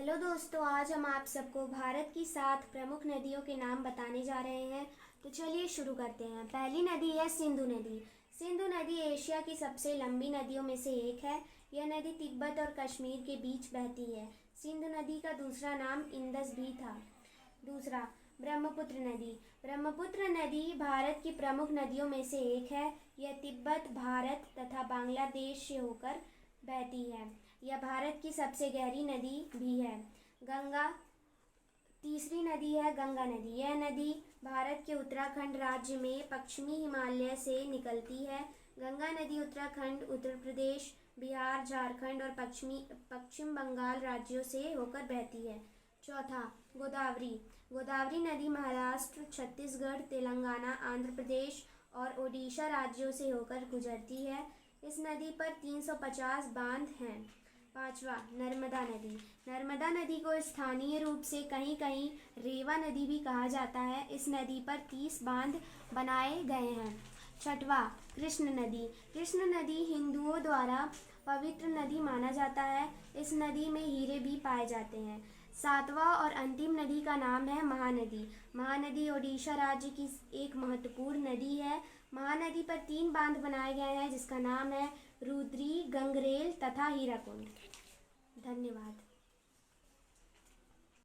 Hello दोस्तों, आज हम आप सबको भारत की 7 प्रमुख नदियों के नाम बताने जा रहे हैं। तो चलिए शुरू करते हैं। पहली नदी है सिंधु नदी। सिंधु नदी एशिया की सबसे लंबी नदियों में से एक है। यह नदी तिब्बत और कश्मीर के बीच बहती है। सिंधु नदी का दूसरा नाम इंदस भी था। दूसरा, ब्रह्मपुत्र नदी। ब्रह्मपुत्र नदी भारत की प्रमुख नदियों में से एक है। यह तिब्बत, भारत तथा बांग्लादेश से होकर बहती है। यह भारत की सबसे गहरी नदी भी है। गंगा, तीसरी नदी है गंगा नदी। यह नदी भारत के उत्तराखंड राज्य में पश्चिमी हिमालय से निकलती है। गंगा नदी उत्तराखंड, उत्तर प्रदेश, बिहार, झारखंड और पश्चिम बंगाल राज्यों से होकर बहती है। चौथा, गोदावरी। गोदावरी नदी महाराष्ट्र, छत्तीसगढ़, तेलंगाना, आंध्र प्रदेश और ओडिशा राज्यों से होकर गुजरती है। इस नदी पर 350 बांध हैं। पांचवा, नर्मदा नदी। नर्मदा नदी को स्थानीय रूप से कहीं कहीं रेवा नदी भी कहा जाता है। इस नदी पर 30 बांध बनाए गए हैं। छठवा, कृष्ण नदी। कृष्ण नदी हिंदुओं द्वारा पवित्र नदी माना जाता है। इस नदी में हीरे भी पाए जाते हैं। सातवां और अंतिम नदी का नाम है महानदी। महानदी ओडिशा राज्य की एक महत्वपूर्ण नदी है। महानदी पर 3 बांध बनाए गए हैं जिसका नाम है रुद्री, गंगरेल तथा हीराकुंड। धन्यवाद।